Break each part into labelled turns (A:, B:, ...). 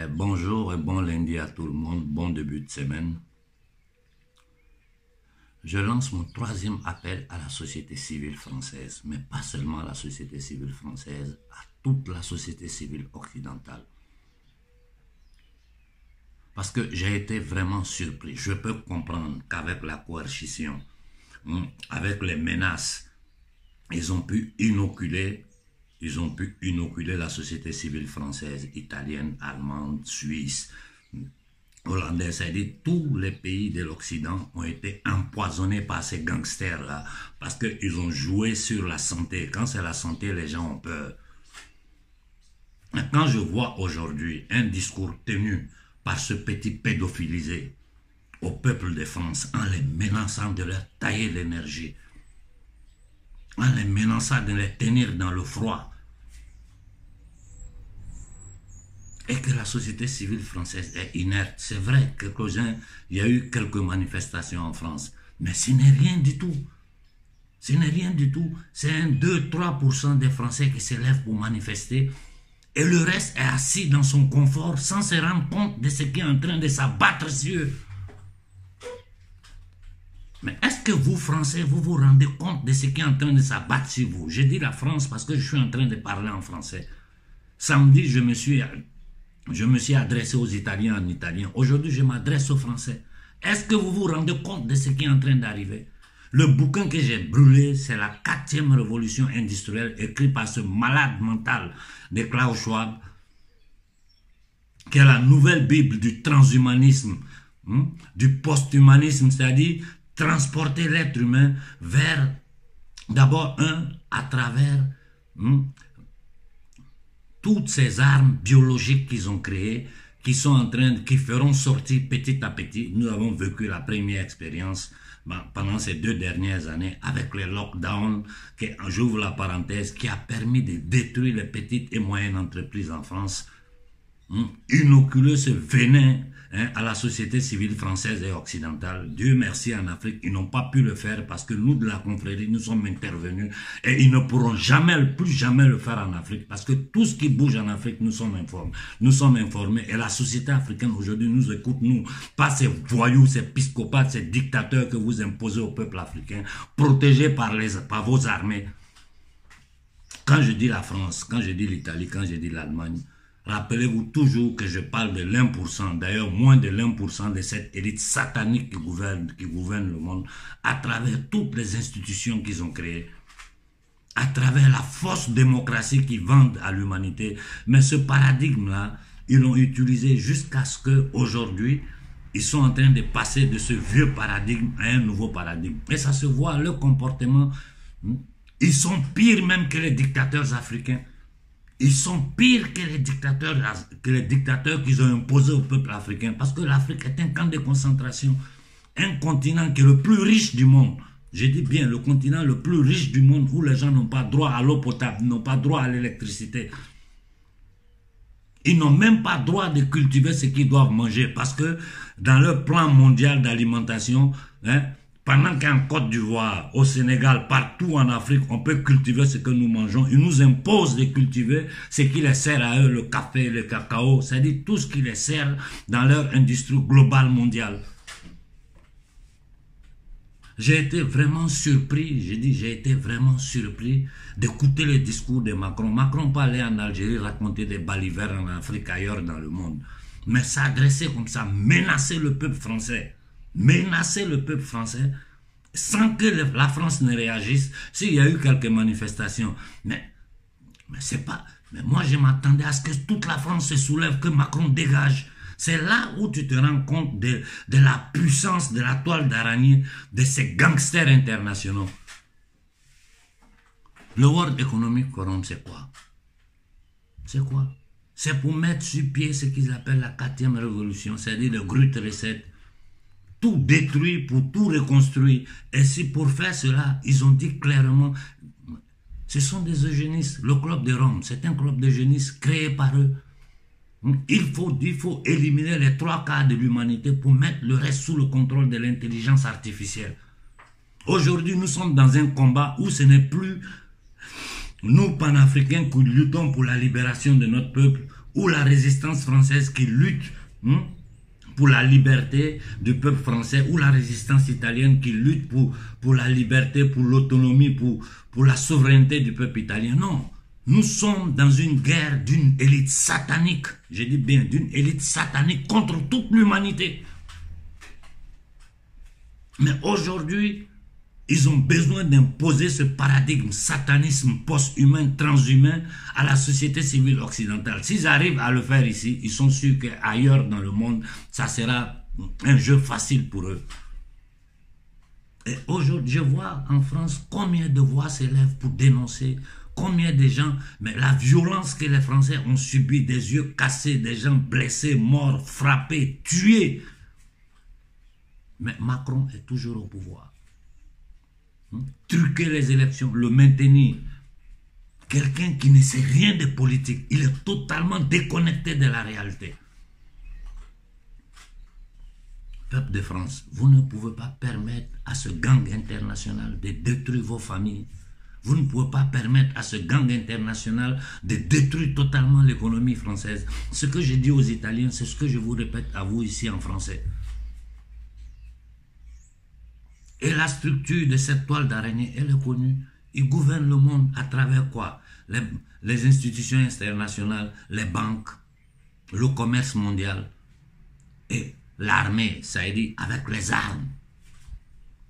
A: Bonjour et bon lundi à tout le monde, bon début de semaine. Je lance mon troisième appel à la société civile française, mais pas seulement à la société civile française, à toute la société civile occidentale. Parce que j'ai été vraiment surpris. Je peux comprendre qu'avec la coercition, avec les menaces, ils ont pu inoculer la société civile française, italienne, allemande, suisse, hollandaise. C'est-à-dire tous les pays de l'Occident ont été empoisonnés par ces gangsters-là parce qu'ils ont joué sur la santé. Quand c'est la santé, les gens ont peur. Quand je vois aujourd'hui un discours tenu par ce petit pédophilisé au peuple de France en les menaçant de leur tailler l'énergie, en les menaçant de les tenir dans le froid, et que la société civile française est inerte. C'est vrai, il y a eu quelques manifestations en France, mais ce n'est rien du tout. Ce n'est rien du tout. C'est 2-3% des Français qui se lèvent pour manifester, et le reste est assis dans son confort sans se rendre compte de ce qui est en train de s'abattre sur eux. Mais est-ce que vous, Français, vous vous rendez compte de ce qui est en train de s'abattre sur vous? Je dis la France parce que je suis en train de parler en français. Samedi, je me suis adressé aux Italiens en italien. Aujourd'hui, je m'adresse aux Français. Est-ce que vous vous rendez compte de ce qui est en train d'arriver? Le bouquin que j'ai brûlé, c'est la 4e révolution industrielle, écrit par ce malade mental de Klaus Schwab, qui est la nouvelle Bible du transhumanisme, du post-humanisme, c'est-à-dire transporter l'être humain vers, d'abord, à travers toutes ces armes biologiques qu'ils ont créées, qui feront sortir petit à petit. Nous avons vécu la première expérience pendant ces 2 dernières années avec les lockdowns, j'ouvre la parenthèse, qui a permis de détruire les petites et moyennes entreprises en France, inoculer ce venin à la société civile française et occidentale. Dieu merci, en Afrique, ils n'ont pas pu le faire parce que nous, de la confrérie, nous sommes intervenus et ils ne pourront plus jamais le faire en Afrique parce que tout ce qui bouge en Afrique, nous sommes informés et la société africaine aujourd'hui nous écoute, nous, pas ces voyous, ces psychopathes, ces dictateurs que vous imposez au peuple africain, protégés par vos armées. Quand je dis la France, quand je dis l'Italie, quand je dis l'Allemagne, rappelez-vous toujours que je parle de l'1%, d'ailleurs moins de l'1% de cette élite satanique qui gouverne le monde, à travers toutes les institutions qu'ils ont créées, à travers la fausse démocratie qu'ils vendent à l'humanité. Mais ce paradigme-là, ils l'ont utilisé jusqu'à ce qu'aujourd'hui, ils sont en train de passer de ce vieux paradigme à un nouveau paradigme. Et ça se voit, leur comportement, ils sont pires même que les dictateurs africains. Ils sont pires que les dictateurs qu'ils ont imposés au peuple africain. Parce que l'Afrique est un camp de concentration. Un continent qui est le plus riche du monde. Je dis bien le continent le plus riche du monde où les gens n'ont pas droit à l'eau potable, n'ont pas droit à l'électricité. Ils n'ont même pas droit de cultiver ce qu'ils doivent manger. Parce que dans leur plan mondial d'alimentation, pendant qu'en Côte d'Ivoire, au Sénégal, partout en Afrique, on peut cultiver ce que nous mangeons, ils nous imposent de cultiver ce qui les sert à eux, le café, le cacao, c'est-à-dire tout ce qui les sert dans leur industrie globale mondiale. J'ai été vraiment surpris, j'ai été vraiment surpris d'écouter les discours de Macron. Macron parlait en Algérie, raconter des balivernes en Afrique, ailleurs dans le monde. Mais s'adresser comme ça, menacer le peuple français. Menacer le peuple français sans que la France ne réagisse. S'il y a eu quelques manifestations, mais c'est pas. Mais moi, je m'attendais à ce que toute la France se soulève, que Macron dégage. C'est là où tu te rends compte de la puissance de la toile d'araignée de ces gangsters internationaux. Le World Economic Forum, c'est quoi? C'est quoi? C'est pour mettre sur pied ce qu'ils appellent la 4e révolution, c'est-à-dire le Great Reset. Tout détruit pour tout reconstruire. Et si pour faire cela, ils ont dit clairement, ce sont des eugénistes. Le club de Rome, c'est un club d'eugénistes créé par eux. Il faut éliminer les 3/4 de l'humanité pour mettre le reste sous le contrôle de l'intelligence artificielle. Aujourd'hui, nous sommes dans un combat où ce n'est plus nous, panafricains, qui luttons pour la libération de notre peuple, ou la résistance française qui lutte pour la liberté du peuple français, ou la résistance italienne qui lutte pour la liberté, pour l'autonomie, pour la souveraineté du peuple italien. Non, nous sommes dans une guerre d'une élite satanique, je dis bien d'une élite satanique contre toute l'humanité. Mais aujourd'hui, ils ont besoin d'imposer ce paradigme satanisme post-humain, transhumain à la société civile occidentale. S'ils arrivent à le faire ici, ils sont sûrs qu'ailleurs dans le monde, ça sera un jeu facile pour eux. Et aujourd'hui, je vois en France combien de voix s'élèvent pour dénoncer, combien de gens, mais la violence que les Français ont subie, des yeux cassés, des gens blessés, morts, frappés, tués. Mais Macron est toujours au pouvoir. Truquer les élections, le maintenir. Quelqu'un qui ne sait rien de politique, il est totalement déconnecté de la réalité. Peuple de France, vous ne pouvez pas permettre à ce gang international de détruire vos familles. Vous ne pouvez pas permettre à ce gang international de détruire totalement l'économie française. Ce que je dis aux Italiens, c'est ce que je vous répète à vous ici en français. Et la structure de cette toile d'araignée, elle est connue. Ils gouvernent le monde à travers quoi? Les institutions internationales, les banques, le commerce mondial et l'armée, ça veut dire avec les armes.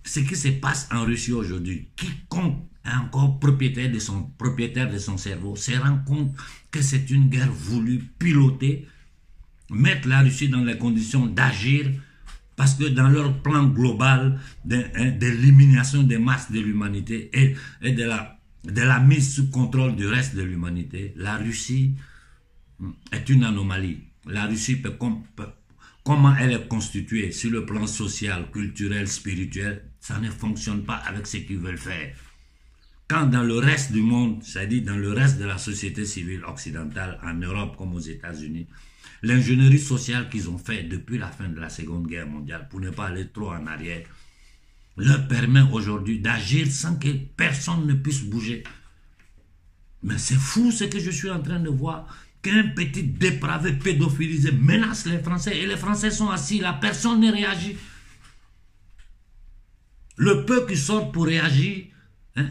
A: Ce qui se passe en Russie aujourd'hui, quiconque est encore propriétaire de son cerveau se rend compte que c'est une guerre voulue, pilotée, mettre la Russie dans les conditions d'agir. Parce que dans leur plan global d'élimination des masses de l'humanité et de la mise sous contrôle du reste de l'humanité, la Russie est une anomalie. La Russie, comment elle est constituée sur le plan social, culturel, spirituel, ça ne fonctionne pas avec ce qu'ils veulent faire. Quand dans le reste du monde, c'est-à-dire dans le reste de la société civile occidentale, en Europe comme aux États-Unis, l'ingénierie sociale qu'ils ont fait depuis la fin de la Seconde Guerre mondiale, pour ne pas aller trop en arrière, leur permet aujourd'hui d'agir sans que personne ne puisse bouger. Mais c'est fou ce que je suis en train de voir, qu'un petit dépravé pédophilisé menace les Français et les Français sont assis là, personne ne réagit. Le peu qui sort pour réagir, les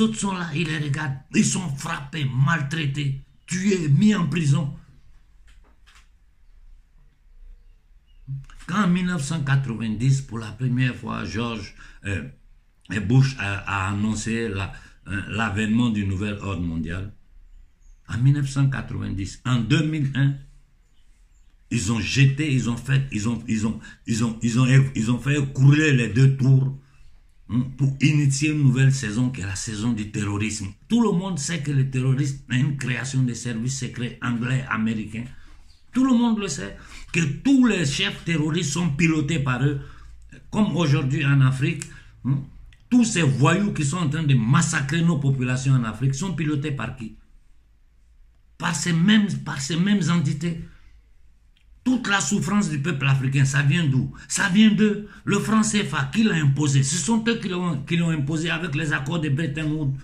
A: autres sont là, ils les regardent, ils sont frappés, maltraités, tués, mis en prison. Quand en 1990, pour la première fois, George Bush a annoncé l'avènement du nouvel ordre mondial, en 1990, en 2001, ils ont jeté, ils ont fait courir les deux tours pour initier une nouvelle saison qui est la saison du terrorisme. Tout le monde sait que le terrorisme est une création des services secrets anglais, américains. Tout le monde le sait, que tous les chefs terroristes sont pilotés par eux. Comme aujourd'hui en Afrique, tous ces voyous qui sont en train de massacrer nos populations en Afrique sont pilotés par qui? Par ces mêmes entités. Toute la souffrance du peuple africain, ça vient d'où? Ça vient de le franc CFA, qui l'a imposé. Ce sont eux qui l'ont imposé avec les accords de Bretton Woods.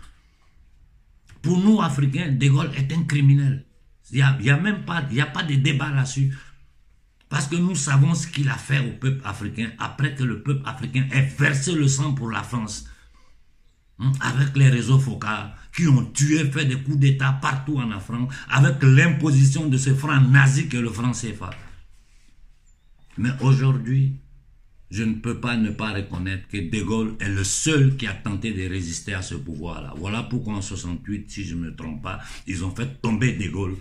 A: Pour nous, Africains, De Gaulle est un criminel. Il n'y a pas de débat là-dessus. Parce que nous savons ce qu'il a fait au peuple africain après que le peuple africain ait versé le sang pour la France. Avec les réseaux Foccart qui ont tué, fait des coups d'État partout en Afrique, avec l'imposition de ce franc nazi que le franc CFA. Mais aujourd'hui, je ne peux pas ne pas reconnaître que De Gaulle est le seul qui a tenté de résister à ce pouvoir-là. Voilà pourquoi en 68, si je ne me trompe pas, ils ont fait tomber De Gaulle.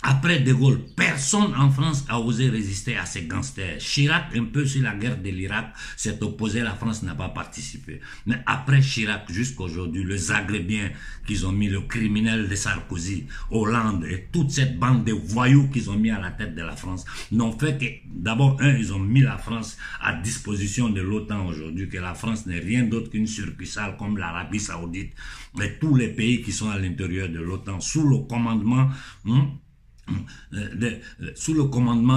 A: Après De Gaulle, personne en France a osé résister à ces gangsters. Chirac, un peu sur la guerre de l'Irak, s'est opposé, la France n'a pas participé. Mais après Chirac, jusqu'à aujourd'hui, le Zagrebien qu'ils ont mis, le criminel de Sarkozy, Hollande et toute cette bande de voyous qu'ils ont mis à la tête de la France, n'ont fait que, d'abord, ils ont mis la France à disposition de l'OTAN aujourd'hui, que la France n'est rien d'autre qu'une succursale comme l'Arabie Saoudite et tous les pays qui sont à l'intérieur de l'OTAN, sous le commandement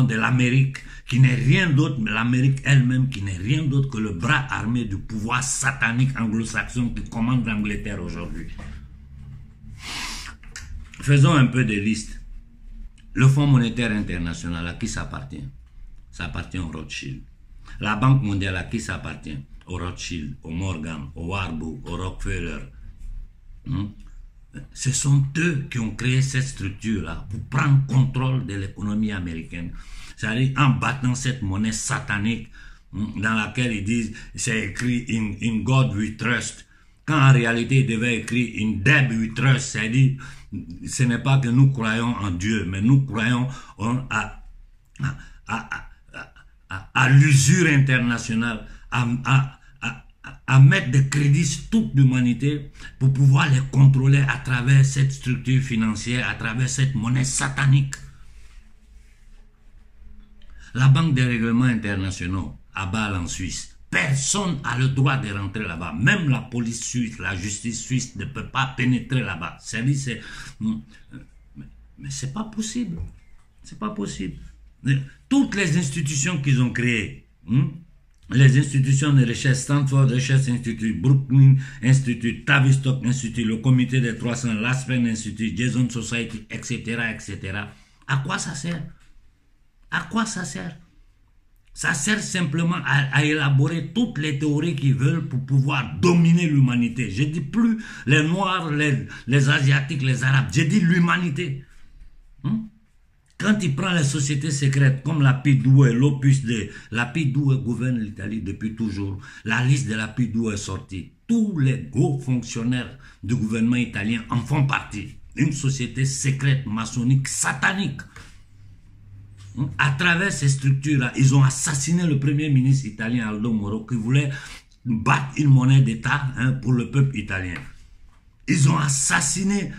A: de l'Amérique, qui n'est rien d'autre, mais l'Amérique elle-même, qui n'est rien d'autre que le bras armé du pouvoir satanique anglo-saxon qui commande l'Angleterre aujourd'hui. faisons un peu de liste. Le Fonds monétaire international, à qui ça appartient? Ça appartient au Rothschild. La Banque mondiale, à qui ça appartient? Au Rothschild, au Morgan, au Warburg, au Rockefeller. Ce sont eux qui ont créé cette structure-là pour prendre contrôle de l'économie américaine. C'est-à-dire en battant cette monnaie satanique dans laquelle ils disent c'est écrit in God we trust. Quand en réalité il devait écrire in Deb we trust. C'est-à-dire ce n'est pas que nous croyons en Dieu, mais nous croyons à l'usure internationale, à mettre de crédit sur toute l'humanité pour pouvoir les contrôler à travers cette structure financière, à travers cette monnaie satanique. La Banque des règlements internationaux à Bâle en Suisse, personne n'a le droit de rentrer là-bas. Même la police suisse, la justice suisse ne peut pas pénétrer là-bas. Mais c'est pas possible. C'est pas possible. Toutes les institutions qu'ils ont créées, les institutions de recherche, Stanford Research Institute, Brooklyn Institute, Tavistock Institute, le Comité des 300, l'Aspen Institute, Jason Society, etc., etc. À quoi ça sert? À quoi ça sert? Ça sert simplement à élaborer toutes les théories qu'ils veulent pour pouvoir dominer l'humanité. Je dis plus les Noirs, les Asiatiques, les Arabes. Je dis l'humanité. Quand il prend les sociétés secrètes comme la P2, l'Opus Dei, la P2 gouverne l'Italie depuis toujours. La liste de la P2 est sortie. Tous les gros fonctionnaires du gouvernement italien en font partie. Une société secrète, maçonnique, satanique. À travers ces structures-là, ils ont assassiné le premier ministre italien Aldo Moro qui voulait battre une monnaie d'État pour le peuple italien. Ils ont assassiné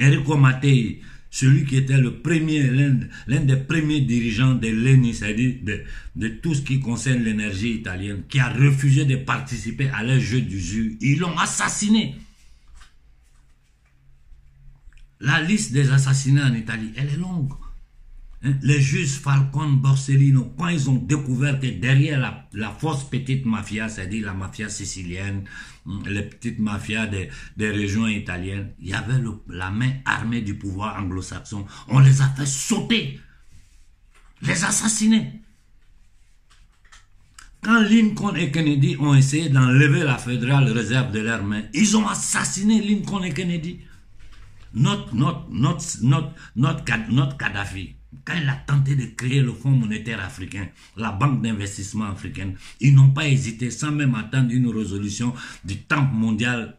A: Enrico Mattei, celui qui était le premier, l'un des premiers dirigeants de l'ENI, c'est-à-dire de tout ce qui concerne l'énergie italienne, qui a refusé de participer à leur jeu d'usure. Ils l'ont assassiné. La liste des assassinats en Italie, elle est longue. Les juges Falcone, Borsellino, quand ils ont découvert que derrière la fausse petite mafia, c'est-à-dire la mafia sicilienne, les petites mafias des régions italiennes, il y avait la main armée du pouvoir anglo-saxon. On les a fait sauter, les assassiner. Quand Lincoln et Kennedy ont essayé d'enlever la Federal Reserve de leurs mains, ils ont assassiné Lincoln et Kennedy. Notre Kadhafi, quand il a tenté de créer le Fonds monétaire africain, la Banque d'investissement africaine, ils n'ont pas hésité, sans même attendre une résolution du temple mondial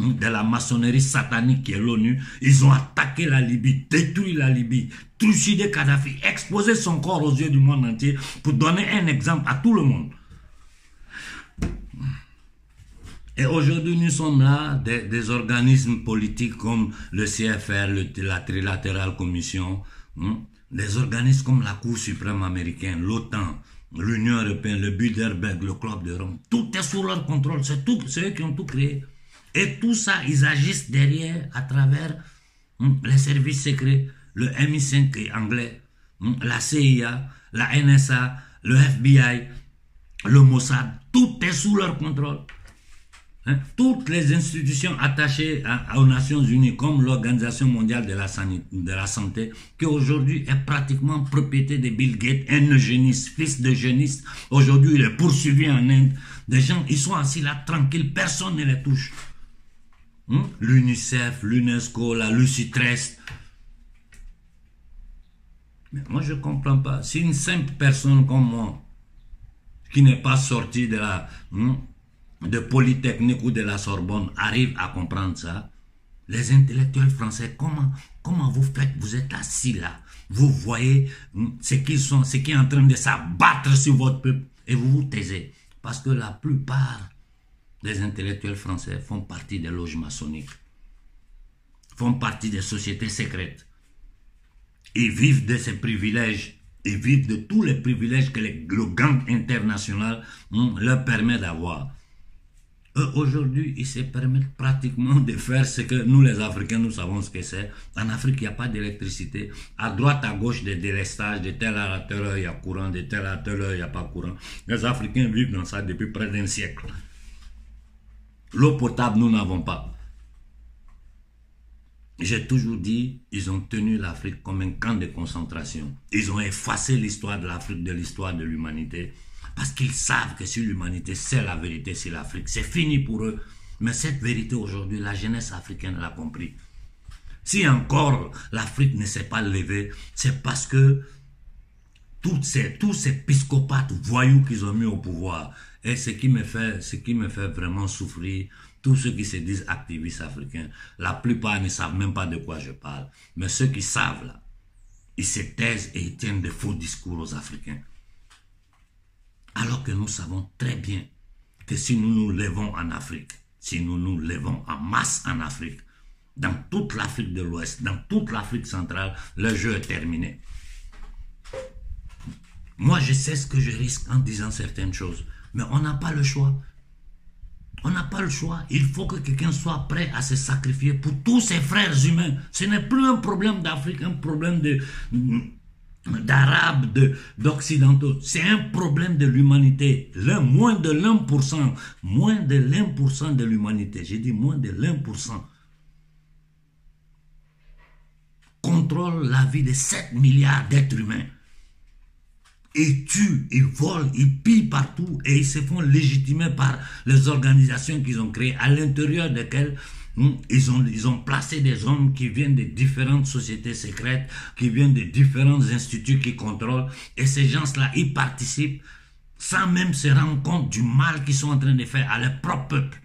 A: de la maçonnerie satanique qui est l'ONU. Ils ont attaqué la Libye, détruit la Libye, trucidé Kadhafi, exposé son corps aux yeux du monde entier pour donner un exemple à tout le monde. Et aujourd'hui, nous sommes là, des organismes politiques comme le CFR, la Trilateral Commission, des organismes comme la Cour suprême américaine, l'OTAN, l'Union européenne, le Bilderberg, le Club de Rome. Tout est sous leur contrôle, c'est eux qui ont tout créé. Et tout ça, ils agissent derrière à travers les services secrets, le MI5 anglais, la CIA, la NSA, le FBI, le Mossad. Tout est sous leur contrôle. Toutes les institutions attachées aux Nations Unies, comme l'Organisation mondiale de la santé, qui aujourd'hui est pratiquement propriété de Bill Gates, un eugéniste, fils d'eugéniste. Aujourd'hui, il est poursuivi en Inde. Des gens, ils sont assis là tranquilles, personne ne les touche. L'UNICEF, l'UNESCO, la Lucy Trust. Mais moi, je ne comprends pas. Si une simple personne comme moi, qui n'est pas sortie de Polytechnique ou de la Sorbonne, arrive à comprendre ça, les intellectuels français, comment vous faites? Vous êtes assis là, vous voyez ce qui est en train de s'abattre sur votre peuple et vous vous taisez. Parce que la plupart des intellectuels français font partie des loges maçonniques, font partie des sociétés secrètes. Ils vivent de ces privilèges, ils vivent de tous les privilèges que le gang international leur permet d'avoir. Aujourd'hui, ils se permettent pratiquement de faire ce que nous, les Africains, nous savons ce que c'est. En Afrique, il n'y a pas d'électricité. À droite, à gauche, des délestages, de telle heure à telle heure, il y a courant, de telle heure à telle heure, il n'y a pas courant. Les Africains vivent dans ça depuis près d'un siècle. L'eau potable, nous n'avons pas. j'ai toujours dit, ils ont tenu l'Afrique comme un camp de concentration. Ils ont effacé l'histoire de l'Afrique de l'histoire de l'humanité parce qu'ils savent que si l'humanité sait la vérité sur l'Afrique, c'est fini pour eux. Mais cette vérité aujourd'hui, la jeunesse africaine l'a compris. Si encore l'Afrique ne s'est pas levée, c'est parce que tous ces psychopathes voyous qu'ils ont mis au pouvoir, et ce qui me fait vraiment souffrir, tous ceux qui se disent activistes africains, la plupart ne savent même pas de quoi je parle. Mais ceux qui savent là, ils se taisent et ils tiennent de faux discours aux Africains. Alors que nous savons très bien que si nous nous levons en Afrique, si nous nous levons en masse en Afrique, dans toute l'Afrique de l'Ouest, dans toute l'Afrique centrale, le jeu est terminé. Moi, je sais ce que je risque en disant certaines choses, mais on n'a pas le choix. On n'a pas le choix. Il faut que quelqu'un soit prêt à se sacrifier pour tous ses frères humains. Ce n'est plus un problème d'Afrique, un problème d'Arabes, d'Occidentaux. C'est un problème de l'humanité. Moins de l'1% de l'humanité, j'ai dit moins de l'1%, contrôle la vie de 7 milliards d'êtres humains. Ils tuent, ils volent, ils pillent partout et ils se font légitimer par les organisations qu'ils ont créées, à l'intérieur desquelles ils ont placé des hommes qui viennent de différentes sociétés secrètes, qui viennent de différents instituts qui contrôlent, et ces gens-là, ils participent sans même se rendre compte du mal qu'ils sont en train de faire à leur propre peuple.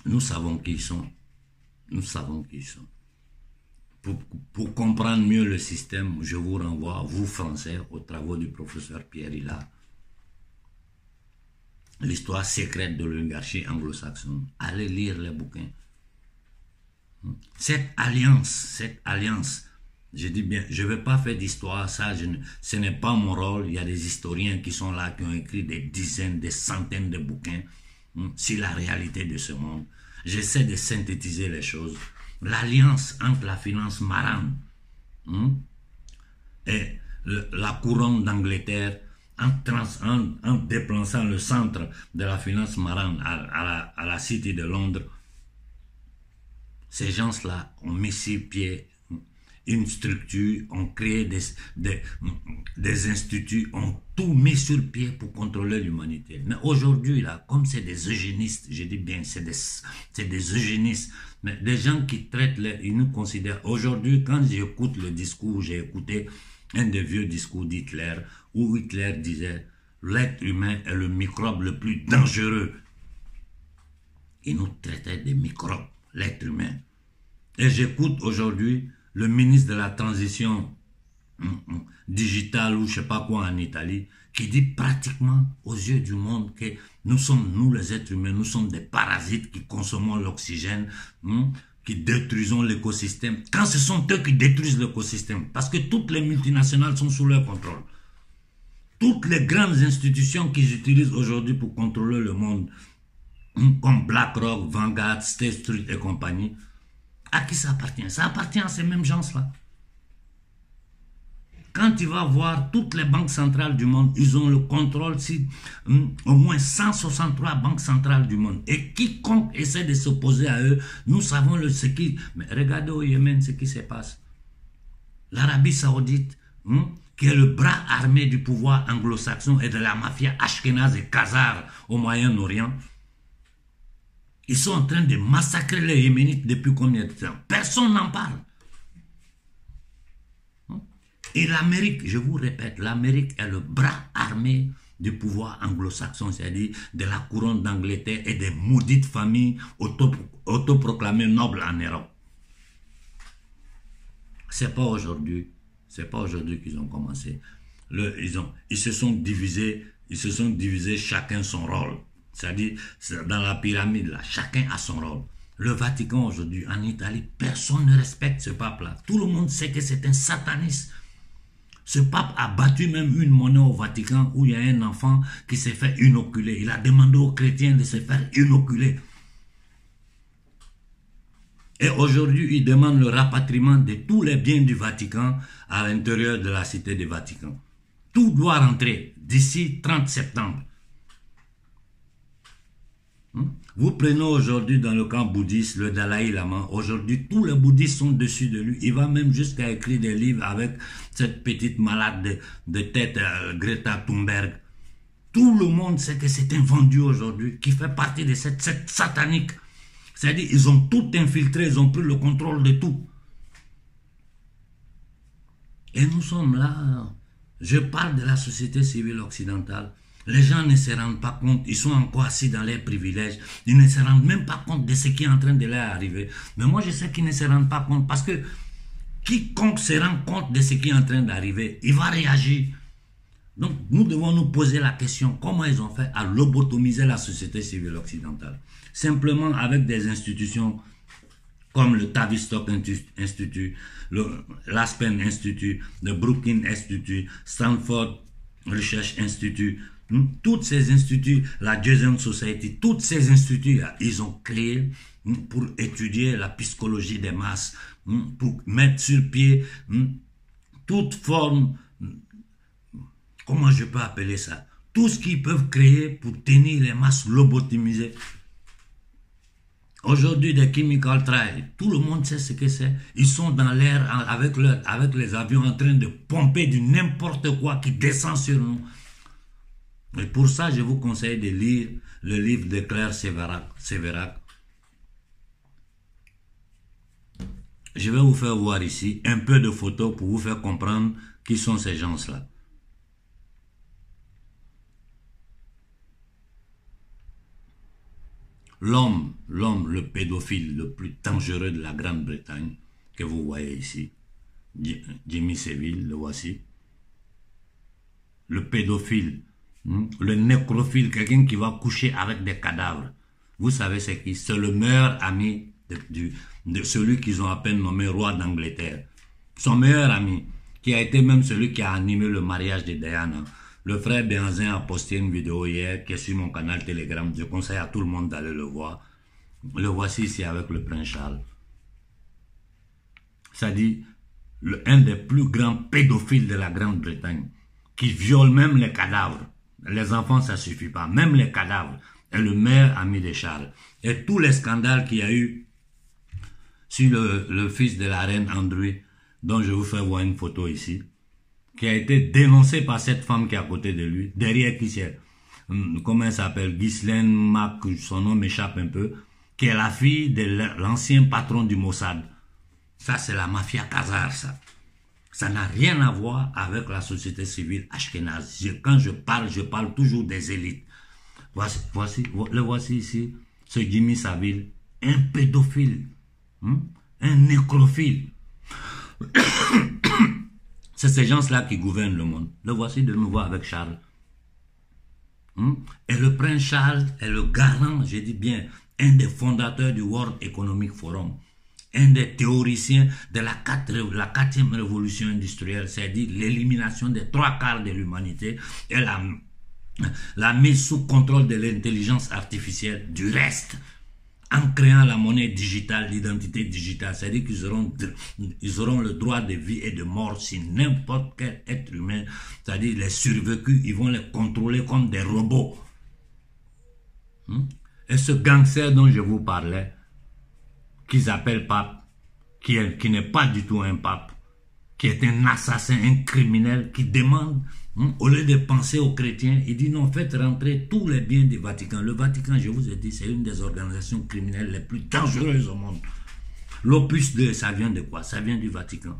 A: Nous savons qui ils sont. Nous savons qui ils sont. Pour comprendre mieux le système, je vous renvoie, vous Français, aux travaux du professeur Pierre Hillard. L'histoire secrète de l'oligarchie anglo-saxonne. Allez lire les bouquins. Cette alliance, je dis bien, je ne vais pas faire d'histoire, ce n'est pas mon rôle. Il y a des historiens qui sont là, qui ont écrit des dizaines, des centaines de bouquins sur la réalité de ce monde. J'essaie de synthétiser les choses. L'alliance entre la finance marane et la couronne d'Angleterre, en déplaçant le centre de la finance marane à la City de Londres, ces gens-là ont mis sur pied une structure, ont créé des instituts, ont tout mis sur pied pour contrôler l'humanité. Mais aujourd'hui, là, comme c'est des eugénistes, je dis bien, c'est des eugénistes, mais des gens qui traitent, ils nous considèrent. Aujourd'hui, quand j'écoute le discours, j'ai écouté un des vieux discours d'Hitler, où Hitler disait « L'être humain est le microbe le plus dangereux ». Il nous traitait de microbes, l'être humain. Et j'écoute aujourd'hui le ministre de la transition digitale ou je ne sais pas quoi en Italie, qui dit pratiquement aux yeux du monde que nous les êtres humains, nous sommes des parasites qui consommons l'oxygène, qui détruisons l'écosystème, quand ce sont eux qui détruisent l'écosystème, parce que toutes les multinationales sont sous leur contrôle. Toutes les grandes institutions qu'ils utilisent aujourd'hui pour contrôler le monde, comme BlackRock, Vanguard, State Street et compagnie, à qui ça appartient? Ça appartient à ces mêmes gens-là. Quand tu vas voir toutes les banques centrales du monde, ils ont le contrôle sur au moins 163 banques centrales du monde. Et quiconque essaie de s'opposer à eux, nous savons ce qui... Mais regardez au Yémen ce qui se passe. L'Arabie Saoudite, qui est le bras armé du pouvoir anglo-saxon et de la mafia ashkénaze et khazare au Moyen-Orient, ils sont en train de massacrer les Yéménites depuis combien de temps? Personne n'en parle. Et l'Amérique, je vous répète, l'Amérique est le bras armé du pouvoir anglo-saxon, c'est-à-dire de la couronne d'Angleterre et des maudites familles autoproclamées nobles en Europe. C'est pas aujourd'hui qu'ils ont commencé. Ils se sont divisés chacun son rôle. C'est-à-dire, dans la pyramide, là, chacun a son rôle. Le Vatican aujourd'hui, en Italie, personne ne respecte ce pape-là. Tout le monde sait que c'est un sataniste. Ce pape a battu même une monnaie au Vatican où il y a un enfant qui s'est fait inoculer. Il a demandé aux chrétiens de se faire inoculer. Et aujourd'hui, il demande le rapatriement de tous les biens du Vatican à l'intérieur de la cité du Vatican. Tout doit rentrer d'ici 30 septembre. Vous prenez aujourd'hui dans le camp bouddhiste le Dalai Lama. Aujourd'hui, tous les bouddhistes sont dessus de lui. Il va même jusqu'à écrire des livres avec cette petite malade de tête, Greta Thunberg. Tout le monde sait que c'est un vendu aujourd'hui, qui fait partie de cette secte satanique. C'est-à-dire, ils ont tout infiltré, ils ont pris le contrôle de tout. Et nous sommes là. Je parle de la société civile occidentale. Les gens ne se rendent pas compte, ils sont encore assis dans leurs privilèges. Ils ne se rendent même pas compte de ce qui est en train de leur arriver. Mais moi, je sais qu'ils ne se rendent pas compte parce que quiconque se rend compte de ce qui est en train d'arriver, il va réagir. Donc, nous devons nous poser la question, comment ils ont fait à lobotomiser la société civile occidentale? Simplement avec des institutions comme le Tavistock Institute, l'Aspen Institute, le Brookings Institute, Stanford Research Institute, tous ces instituts, la Jason Society, tous ces instituts, ils ont créé pour étudier la psychologie des masses, pour mettre sur pied toute forme, comment je peux appeler ça, tout ce qu'ils peuvent créer pour tenir les masses lobotomisées. Aujourd'hui, des chemical trials, tout le monde sait ce que c'est. Ils sont dans l'air avec les avions en train de pomper du n'importe quoi qui descend sur nous. Et pour ça, je vous conseille de lire le livre de Claire Sévérac. Je vais vous faire voir ici un peu de photos pour vous faire comprendre qui sont ces gens-là. L'homme, le pédophile le plus dangereux de la Grande-Bretagne, que vous voyez ici, Jimmy Savile, le voici. Le pédophile, le nécrophile, quelqu'un qui va coucher avec des cadavres. Vous savez c'est qui? C'est le meilleur ami de celui qu'ils ont à peine nommé roi d'Angleterre. Son meilleur ami, qui a été même celui qui a animé le mariage de Diana. Le frère Benzin a posté une vidéo hier qui est sur mon canal Telegram. Je conseille à tout le monde d'aller le voir. Le voici ici avec le prince Charles. C'est-à-dire un des plus grands pédophiles de la Grande-Bretagne qui viole même les cadavres. Les enfants, ça ne suffit pas. Même les cadavres. Est le meilleur ami de Charles. Et tous les scandales qu'il y a eu sur le fils de la reine Andrew, dont je vous fais voir une photo ici, qui a été dénoncé par cette femme qui est à côté de lui, derrière qui c'est, comment elle s'appelle, Ghislaine Mac, son nom m'échappe un peu, qui est la fille de l'ancien patron du Mossad. Ça, c'est la mafia Khazar, ça. Ça n'a rien à voir avec la société civile ashkénaze. Quand je parle toujours des élites. Le voici ici, ce Jimmy Savile, un pédophile, un nécrophile. C'est ces gens-là qui gouvernent le monde. Le voici de nouveau avec Charles. Et le prince Charles est le garant, je dis bien, un des fondateurs du World Economic Forum, un des théoriciens de la 4e révolution industrielle, c'est-à-dire l'élimination des 3/4 de l'humanité et la mise sous contrôle de l'intelligence artificielle du reste, en créant la monnaie digitale, l'identité digitale. C'est-à-dire qu'ils auront le droit de vie et de mort si n'importe quel être humain, c'est-à-dire les survécus, ils vont les contrôler comme des robots. Et ce gangster dont je vous parlais, qu'ils appellent pape, qui n'est pas du tout un pape, qui est un assassin, un criminel, qui demande, au lieu de penser aux chrétiens, il dit non, faites rentrer tous les biens du Vatican. Le Vatican, je vous ai dit, c'est une des organisations criminelles les plus dangereuses au monde. L'Opus 2, ça vient de quoi? Ça vient du Vatican.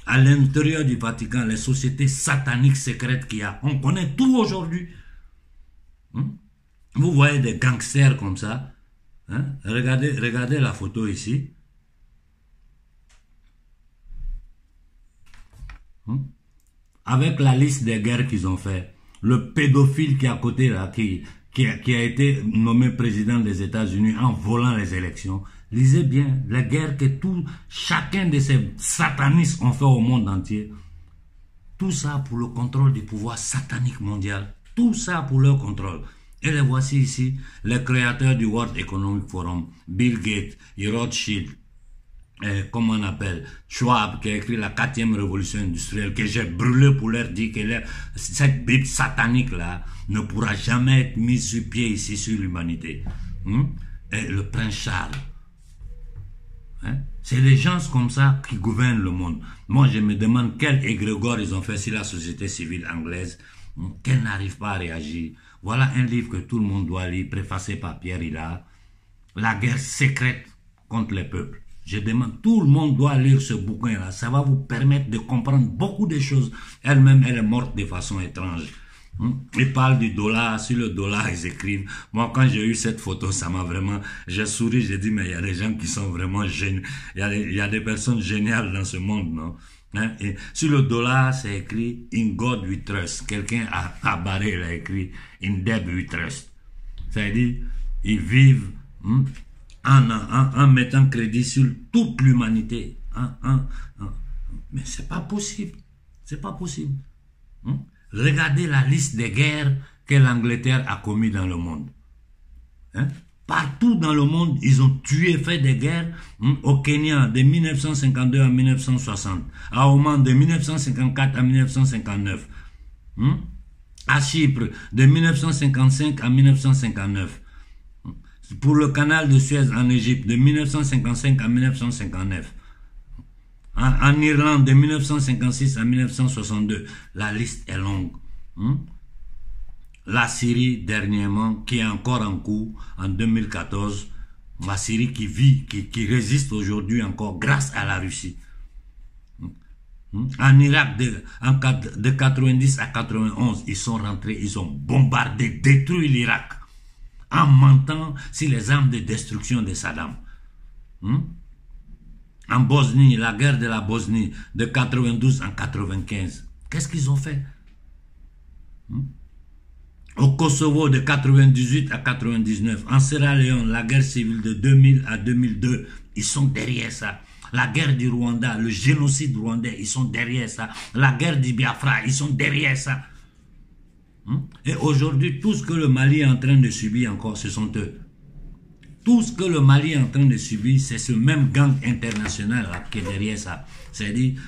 A: À l'intérieur du Vatican, les sociétés sataniques secrètes qu'il y a, on connaît tout aujourd'hui. Vous voyez des gangsters comme ça. Regardez la photo ici. Avec la liste des guerres qu'ils ont fait, le pédophile qui est à côté là, qui a été nommé président des États-Unis en volant les élections, lisez bien les guerres que chacun de ces satanistes ont fait au monde entier. Tout ça pour le contrôle du pouvoir satanique mondial. Tout ça pour leur contrôle. Et les voici ici, les créateurs du World Economic Forum, Bill Gates, Rothschild, comment on appelle, Schwab, qui a écrit la 4e révolution industrielle, que j'ai brûlé pour leur dire que cette Bible satanique-là ne pourra jamais être mise sur pied ici sur l'humanité. et le prince Charles. Hein? C'est des gens comme ça qui gouvernent le monde. Moi, je me demande quel égrégore ils ont fait si la société civile anglaise, qu'elle n'arrive pas à réagir. Voilà un livre que tout le monde doit lire, préfacé par Pierre Hillard, La guerre secrète contre les peuples. Je demande, tout le monde doit lire ce bouquin-là. Ça va vous permettre de comprendre beaucoup de choses. Elle-même, elle est morte de façon étrange. Ils parlent du dollar, sur le dollar, ils écrivent. Moi, quand j'ai eu cette photo, ça m'a vraiment... J'ai souri, j'ai dit, mais il y a des gens qui sont vraiment géniaux. Il y a des personnes géniales dans ce monde, non? Hein? Et sur le dollar, c'est écrit « In God we trust ». Quelqu'un a barré, il a écrit « In Deb we trust ». C'est-à-dire, ils vivent en mettant crédit sur toute l'humanité. Mais c'est pas possible. C'est pas possible. Regardez la liste des guerres que l'Angleterre a commises dans le monde. Partout dans le monde, ils ont tué, fait des guerres. Au Kenya, de 1952 à 1960. À Oman, de 1954 à 1959. À Chypre, de 1955 à 1959. Pour le canal de Suez en Égypte, de 1955 à 1959. En Irlande, de 1956 à 1962. La liste est longue. La Syrie, dernièrement, qui est encore en cours, en 2014. La Syrie qui vit, qui résiste aujourd'hui encore grâce à la Russie. En Irak, de 90 à 91, ils sont rentrés, ils ont bombardé, détruit l'Irak, en mentant sur les armes de destruction de Saddam. En Bosnie, la guerre de la Bosnie, de 92 en 95. Qu'est-ce qu'ils ont fait? Au Kosovo, de 98 à 99. En Sierra Leone, la guerre civile de 2000 à 2002. Ils sont derrière ça. La guerre du Rwanda, le génocide rwandais, ils sont derrière ça. La guerre du Biafra, ils sont derrière ça. Et aujourd'hui, tout ce que le Mali est en train de subir encore, ce sont eux. Tout ce que le Mali est en train de subir, c'est ce même gang international là, qui est derrière ça. C'est-à-dire,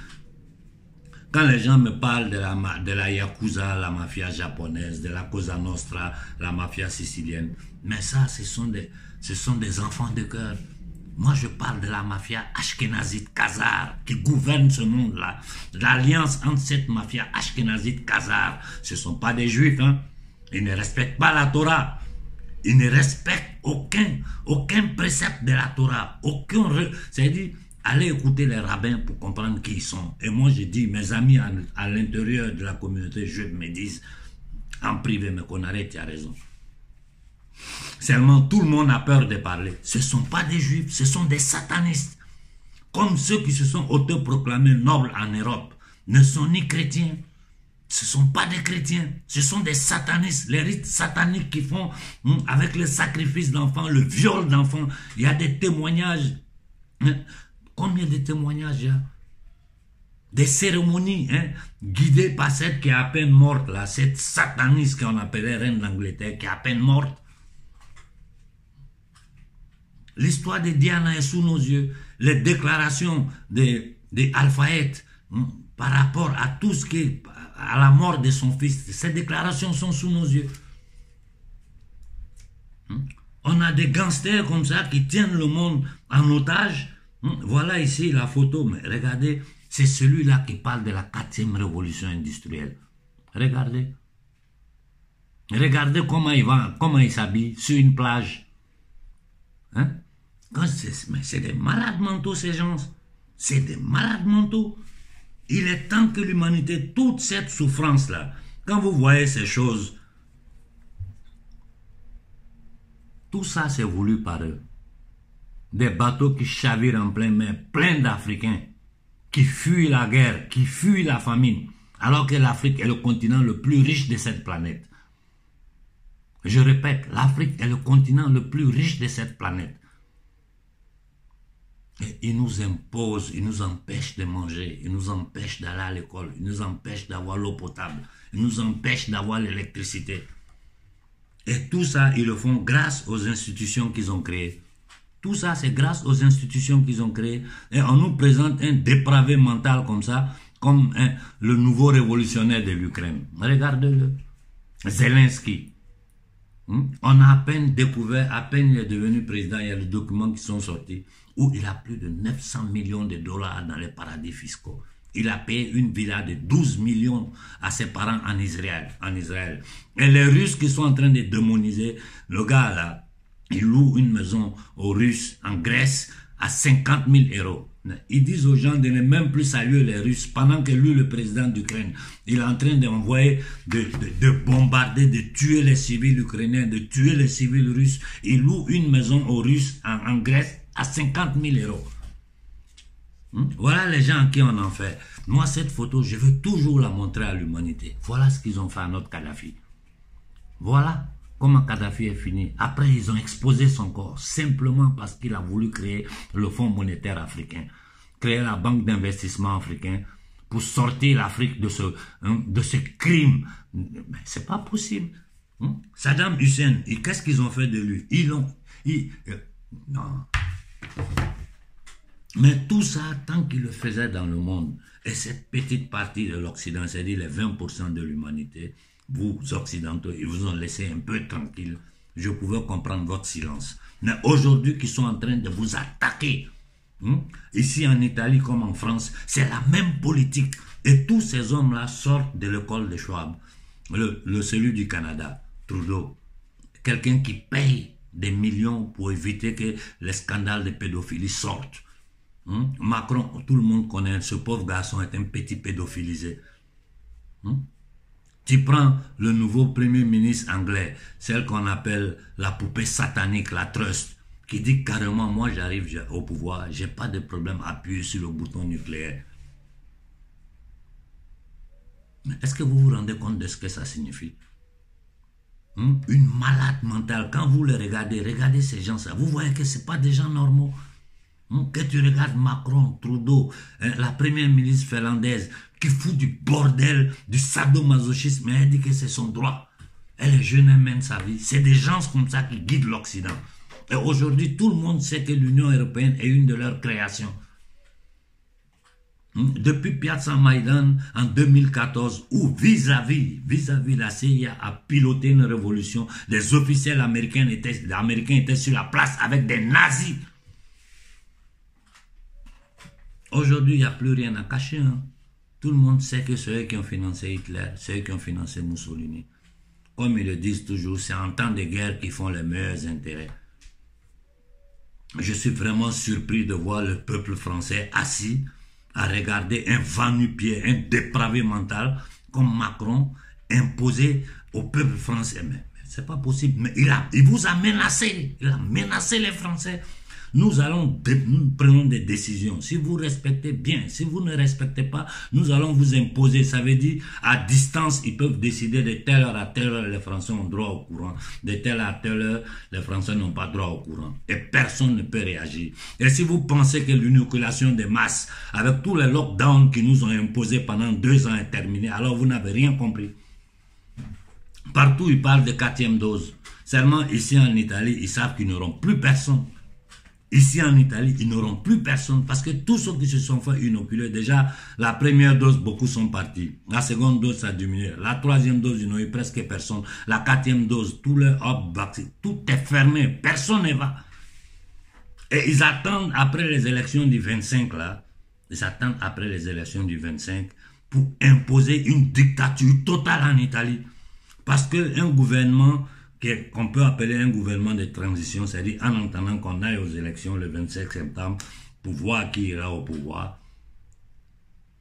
A: quand les gens me parlent de la Yakuza, la mafia japonaise, de la Cosa Nostra, la mafia sicilienne, mais ça, ce sont des enfants de cœur. Moi, je parle de la mafia ashkénazite khazare qui gouverne ce monde-là. L'alliance entre cette mafia ashkénazite khazare, ce ne sont pas des juifs, hein. Ils ne respectent pas la Torah. Ils ne respectent aucun précepte de la Torah. C'est-à-dire, allez écouter les rabbins pour comprendre qui ils sont. Et moi, je dis, mes amis à l'intérieur de la communauté juive me disent, en privé, mais qu'on arrête, tu as raison. Seulement, tout le monde a peur de parler. Ce ne sont pas des juifs, ce sont des satanistes. Comme ceux qui se sont autoproclamés nobles en Europe, ne sont ni chrétiens. Ce ne sont pas des chrétiens, ce sont des satanistes, les rites sataniques qui font avec le sacrifice d'enfants, le viol d'enfants. Il y a des témoignages. Combien de témoignages il y a? Des cérémonies guidées par cette qui est à peine morte, là, cette sataniste qu'on appelait reine d'Angleterre, qui est à peine morte. L'histoire de Diana est sous nos yeux. Les déclarations des Alphaètes par rapport à tout ce qui est à la mort de son fils, ces déclarations sont sous nos yeux. On a des gangsters comme ça qui tiennent le monde en otage. Voilà ici la photo, mais regardez, c'est celui-là qui parle de la 4e révolution industrielle. Regardez. Regardez comment il va, comment il s'habille sur une plage. Mais c'est des malades mentaux ces gens. C'est des malades mentaux. Il est temps que l'humanité, toute cette souffrance-là, quand vous voyez ces choses, tout ça c'est voulu par eux. Des bateaux qui chavirent en plein mer, plein d'Africains, qui fuient la guerre, qui fuient la famine, alors que l'Afrique est le continent le plus riche de cette planète. Je répète, l'Afrique est le continent le plus riche de cette planète. Et ils nous imposent, ils nous empêchent de manger, ils nous empêchent d'aller à l'école, ils nous empêchent d'avoir l'eau potable, ils nous empêchent d'avoir l'électricité. Et tout ça, ils le font grâce aux institutions qu'ils ont créées. Tout ça, c'est grâce aux institutions qu'ils ont créées. Et on nous présente un dépravé mental comme ça, comme le nouveau révolutionnaire de l'Ukraine. Regardez-le. Zelensky. On a à peine découvert, à peine il est devenu président, il y a des documents qui sont sortis, où il a plus de 900 millions de dollars dans les paradis fiscaux. Il a payé une villa de 12 millions à ses parents en Israël. Et les Russes qui sont en train de démoniser, le gars là, il loue une maison aux Russes en Grèce à 50 000 euros. Ils disent aux gens de ne même plus saluer les Russes pendant que lui, le président d'Ukraine, il est en train d'envoyer, de bombarder, de tuer les civils ukrainiens, de tuer les civils russes. Il loue une maison aux Russes en Grèce à 50 000 euros. Voilà les gens à qui on en fait. Moi, cette photo, je veux toujours la montrer à l'humanité. Voilà ce qu'ils ont fait à notre Kadhafi. Voilà comment Kadhafi est fini. Après, ils ont exposé son corps simplement parce qu'il a voulu créer le Fonds monétaire africain, créer la banque d'investissement africain pour sortir l'Afrique de ce crime. Mais c'est pas possible. Saddam Hussein, qu'est-ce qu'ils ont fait de lui? Non. Mais tout ça, tant qu'il le faisait dans le monde, et cette petite partie de l'Occident, c'est-à-dire les 20% de l'humanité, vous occidentaux, ils vous ont laissé un peu tranquille. Je pouvais comprendre votre silence. Mais aujourd'hui, qu'ils sont en train de vous attaquer, ici en Italie comme en France, c'est la même politique. Et tous ces hommes-là sortent de l'école de Schwab. Celui du Canada, Trudeau, quelqu'un qui paye des millions pour éviter que les scandales de pédophilie sortent. Macron, tout le monde connaît, ce pauvre garçon est un petit pédophilisé. Tu prends le nouveau premier ministre anglais, celle qu'on appelle la poupée satanique, la Trust, qui dit carrément, moi j'arrive au pouvoir, j'ai pas de problème à appuyer sur le bouton nucléaire. Mais est-ce que vous vous rendez compte de ce que ça signifie? Une malade mentale, quand vous le regardez, regardez ces gens-là, vous voyez que ce pas des gens normaux. Que tu regardes Macron, Trudeau, la première ministre finlandaise qui fout du bordel, du sadomasochisme, mais elle dit que c'est son droit. Elle est jeune, elle mène sa vie. C'est des gens comme ça qui guident l'Occident. Et aujourd'hui, tout le monde sait que l'Union européenne est une de leurs créations. Depuis Piazza Maidan en 2014, où vis-à-vis la CIA a piloté une révolution, les officiels américains étaient sur la place avec des nazis. Aujourd'hui, il n'y a plus rien à cacher. Tout le monde sait que ceux qui ont financé Hitler, ceux qui ont financé Mussolini, comme ils le disent toujours, c'est en temps de guerre qu'ils font les meilleurs intérêts. Je suis vraiment surpris de voir le peuple français assis à regarder un va-nu-pied, un dépravé mental comme Macron imposer au peuple français. Mais c'est pas possible. Mais il vous a menacé. Il a menacé les Français. Nous prenons des décisions. Si vous respectez bien, si vous ne respectez pas, nous allons vous imposer. Ça veut dire, à distance, ils peuvent décider de telle heure à telle heure, les Français ont droit au courant. De telle heure à telle heure, les Français n'ont pas droit au courant. Et personne ne peut réagir. Et si vous pensez que l'inoculation des masses, avec tous les lockdowns qui nous ont imposés pendant 2 ans est terminée, alors vous n'avez rien compris. Partout, ils parlent de 4e dose. Seulement, ici en Italie, ils savent qu'ils n'auront plus personne. Ici en Italie, ils n'auront plus personne parce que tous ceux qui se sont fait inoculer, déjà, la première dose, beaucoup sont partis. La seconde dose, ça a diminué. La 3e dose, ils n'ont eu presque personne. La 4e dose, tout est fermé. Personne ne va. Et ils attendent après les élections du 25, là, ils attendent après les élections du 25 pour imposer une dictature totale en Italie. Parce qu'un gouvernement qu'on peut appeler un gouvernement de transition, c'est-à-dire en attendant qu'on aille aux élections le 25 septembre pour voir qui ira au pouvoir,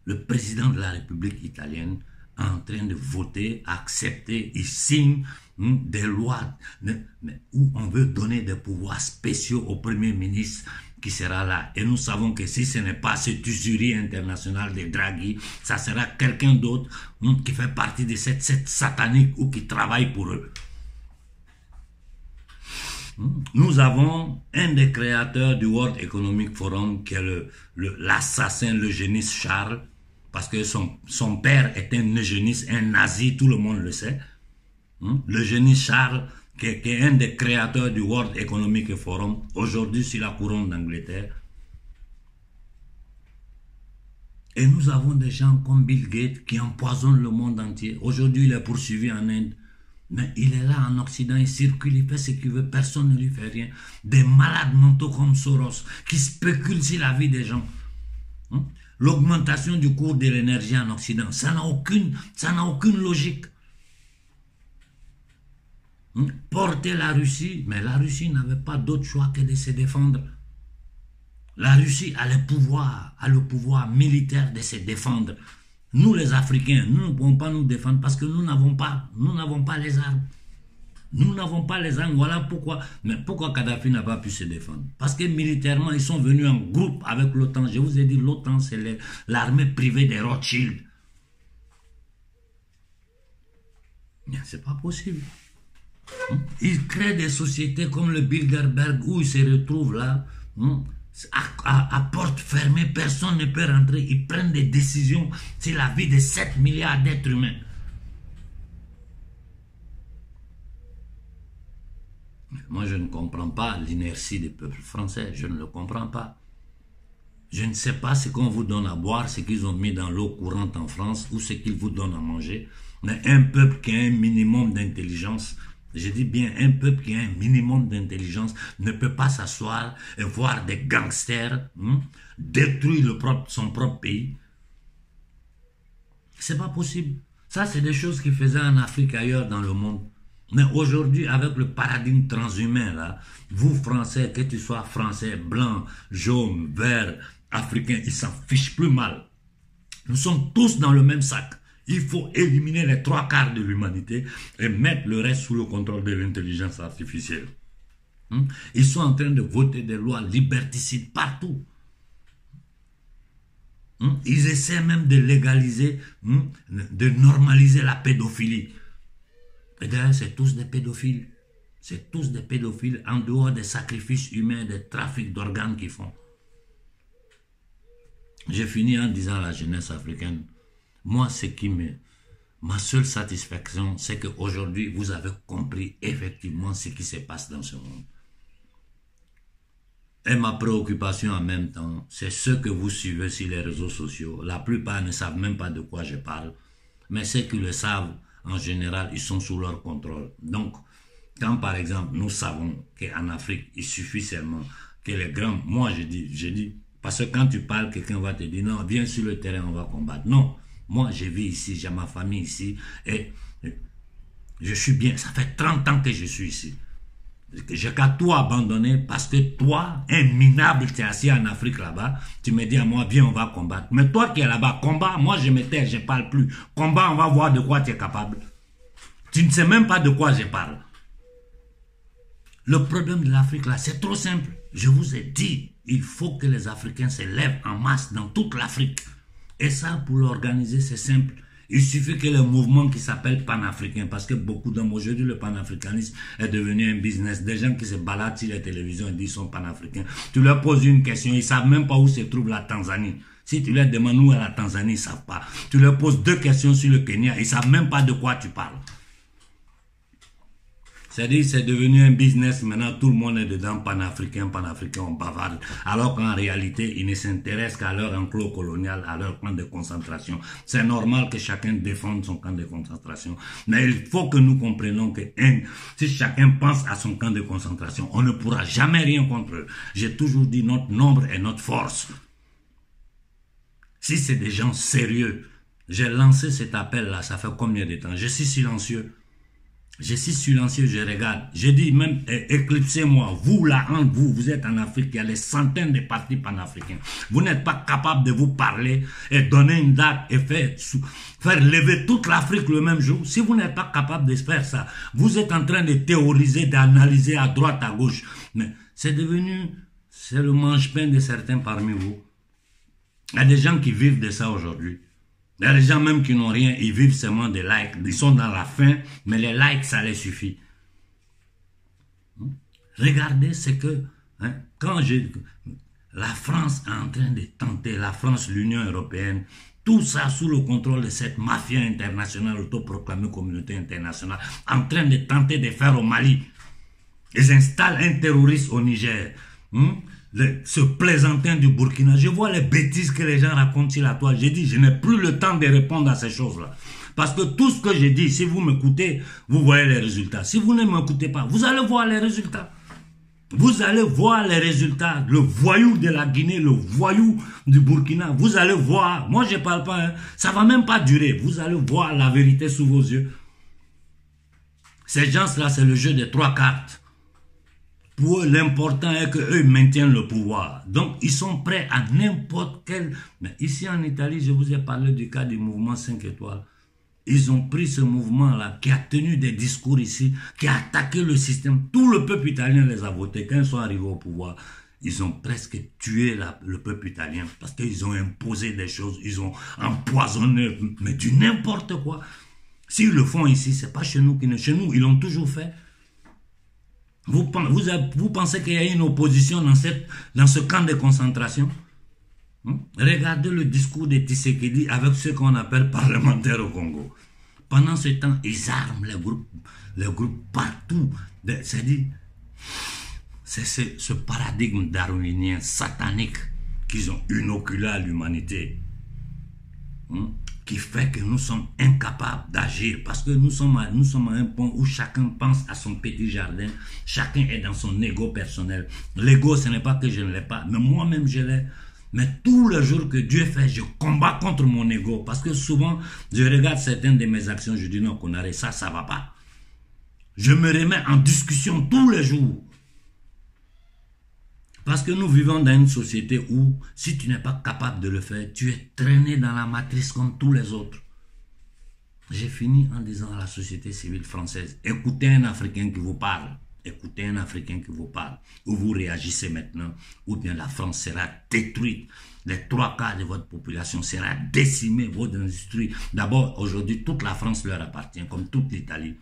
A: le président de la République italienne est en train de voter, accepter, il signe des lois où on veut donner des pouvoirs spéciaux au Premier ministre qui sera là. Et nous savons que si ce n'est pas cet usurier international de Draghi, ça sera quelqu'un d'autre qui fait partie de cette satanique ou qui travaille pour eux. Nous avons un des créateurs du World Economic Forum qui est l'assassin, l'eugéniste Charles, parce que son père est un eugéniste, un nazi, tout le monde le sait. L'eugéniste Charles, qui est un des créateurs du World Economic Forum, aujourd'hui sur la couronne d'Angleterre. Et nous avons des gens comme Bill Gates qui empoisonnent le monde entier. Aujourd'hui, il est poursuivi en Inde. Mais il est là en Occident, il circule, il fait ce qu'il veut, personne ne lui fait rien. Des malades mentaux comme Soros qui spéculent sur la vie des gens. Hein? L'augmentation du cours de l'énergie en Occident, ça n'a aucune logique. Hein? Porter la Russie, mais la Russie n'avait pas d'autre choix que de se défendre. La Russie a le pouvoir militaire de se défendre. Nous les Africains, nous ne pouvons pas nous défendre parce que nous n'avons pas les armes. Nous n'avons pas les armes, voilà pourquoi. Mais pourquoi Kadhafi n'a pas pu se défendre? Parce que militairement, ils sont venus en groupe avec l'OTAN. Je vous ai dit, l'OTAN, c'est l'armée privée des Rothschild. Mais c'est pas possible. Ils créent des sociétés comme le Bilderberg où ils se retrouvent là, à porte fermée, personne ne peut rentrer. Ils prennent des décisions sur la vie de 7 milliards d'êtres humains. Moi, je ne comprends pas l'inertie des peuples français. Je ne le comprends pas. Je ne sais pas ce qu'on vous donne à boire, ce qu'ils ont mis dans l'eau courante en France ou ce qu'ils vous donnent à manger. Mais un peuple qui a un minimum d'intelligence, je dis bien un peuple qui a un minimum d'intelligence, ne peut pas s'asseoir et voir des gangsters détruire son propre pays. C'est pas possible. Ça, c'est des choses qu'ils faisaient en Afrique, ailleurs dans le monde. Mais aujourd'hui, avec le paradigme transhumain, là, vous, Français, que tu sois français, blanc, jaune, vert, africain, ils s'en fichent plus mal. Nous sommes tous dans le même sac. Il faut éliminer les 3/4 de l'humanité et mettre le reste sous le contrôle de l'intelligence artificielle. Ils sont en train de voter des lois liberticides partout. Ils essaient même de légaliser, de normaliser la pédophilie. Et d'ailleurs, c'est tous des pédophiles. C'est tous des pédophiles en dehors des sacrifices humains, des trafics d'organes qu'ils font. J'ai fini en disant à la jeunesse africaine, moi, ma seule satisfaction, c'est qu'aujourd'hui, vous avez compris effectivement ce qui se passe dans ce monde. Et ma préoccupation en même temps, c'est ceux que vous suivez sur les réseaux sociaux. La plupart ne savent même pas de quoi je parle. Mais ceux qui le savent, en général, ils sont sous leur contrôle. Donc, quand par exemple, nous savons qu'en Afrique, il suffit seulement que les grands... Moi, je dis, parce que quand tu parles, quelqu'un va te dire, non, viens sur le terrain, on va combattre. Non. Moi, je vis ici, j'ai ma famille ici et je suis bien. Ça fait 30 ans que je suis ici. J'ai qu'à tout abandonner parce que toi, un minable, tu es assis en Afrique là-bas, tu me dis à moi, viens, on va combattre. Mais toi qui es là-bas, combat, moi je me tais, je ne parle plus. Combat, on va voir de quoi tu es capable. Tu ne sais même pas de quoi je parle. Le problème de l'Afrique là, c'est trop simple. Je vous ai dit, il faut que les Africains se lèvent en masse dans toute l'Afrique. Et ça, pour l'organiser, c'est simple. Il suffit que le mouvement qui s'appelle panafricain, parce que beaucoup d'hommes, aujourd'hui, le panafricanisme est devenu un business. Des gens qui se baladent sur les télévisions et disent qu'ils sont panafricains. Tu leur poses une question, ils ne savent même pas où se trouve la Tanzanie. Si tu leur demandes où est la Tanzanie, ils ne savent pas. Tu leur poses 2 questions sur le Kenya, ils ne savent même pas de quoi tu parles. C'est-à-dire c'est devenu un business, maintenant tout le monde est dedans, panafricain, on bavarde. Alors qu'en réalité, ils ne s'intéressent qu'à leur enclos colonial, à leur camp de concentration. C'est normal que chacun défende son camp de concentration. Mais il faut que nous comprenions que si chacun pense à son camp de concentration, on ne pourra jamais rien contre eux. J'ai toujours dit notre nombre est notre force. Si c'est des gens sérieux, j'ai lancé cet appel-là, ça fait combien de temps? Je suis silencieux. Je suis silencieux, je regarde. Je dis même, éclipsez-moi. Vous, là, entre vous, vous êtes en Afrique, il y a des centaines de partis panafricains. Vous n'êtes pas capable de vous parler et donner une date et faire lever toute l'Afrique le même jour. Si vous n'êtes pas capable de faire ça, vous êtes en train de théoriser, d'analyser à droite, à gauche. Mais c'est devenu, c'est le mange-pain de certains parmi vous. Il y a des gens qui vivent de ça aujourd'hui. Il y a des gens même qui n'ont rien, ils vivent seulement des likes. Ils sont dans la faim, mais les likes, ça les suffit. Regardez ce que... la France est en train de tenter, la France, l'Union européenne, tout ça sous le contrôle de cette mafia internationale autoproclamée communauté internationale, en train de tenter de faire au Mali. Ils installent un terroriste au Niger. Ce plaisantin du Burkina, je vois les bêtises que les gens racontent sur la toile. J'ai dit, je n'ai plus le temps de répondre à ces choses-là. Parce que tout ce que j'ai dit, si vous m'écoutez, vous voyez les résultats. Si vous ne m'écoutez pas, vous allez voir les résultats. Vous allez voir les résultats. Le voyou de la Guinée, le voyou du Burkina, vous allez voir. Moi, je ne parle pas, hein. Ça ne va même pas durer. Vous allez voir la vérité sous vos yeux. Ces gens-là, c'est le jeu des 3 cartes. Pour eux, l'important est qu'eux maintiennent le pouvoir. Donc, ils sont prêts à n'importe quel... Mais ici en Italie, je vous ai parlé du cas du mouvement 5 étoiles. Ils ont pris ce mouvement-là, qui a tenu des discours ici, qui a attaqué le système. Tout le peuple italien les a votés. Quand ils sont arrivés au pouvoir, ils ont presque tué le peuple italien parce qu'ils ont imposé des choses, ils ont empoisonné, mais du n'importe quoi. S'ils le font ici, c'est pas chez nous. Chez nous, ils l'ont toujours fait. Vous pensez qu'il y a une opposition dans ce camp de concentration? Regardez le discours de Tshisekedi avec ce qu'on appelle parlementaires au Congo. Pendant ce temps, ils arment les groupes partout. C'est-à-dire, c'est ce paradigme darwinien satanique qu'ils ont inoculé à l'humanité, qui fait que nous sommes incapables d'agir parce que nous sommes à un point où chacun pense à son petit jardin, chacun est dans son ego personnel. L'ego, ce n'est pas que je ne l'ai pas, mais moi-même je l'ai. Mais tous les jours que Dieu fait, je combats contre mon ego. Parce que souvent, je regarde certaines de mes actions, je dis non, qu'on arrête ça, ça ne va pas. Je me remets en discussion tous les jours. Parce que nous vivons dans une société où, si tu n'es pas capable de le faire, tu es traîné dans la matrice comme tous les autres. J'ai fini en disant à la société civile française, écoutez un Africain qui vous parle. Écoutez un Africain qui vous parle, ou vous réagissez maintenant, ou bien la France sera détruite. Les 3 quarts de votre population sera décimée, votre industrie. D'abord, aujourd'hui, toute la France leur appartient, comme toute l'Italie.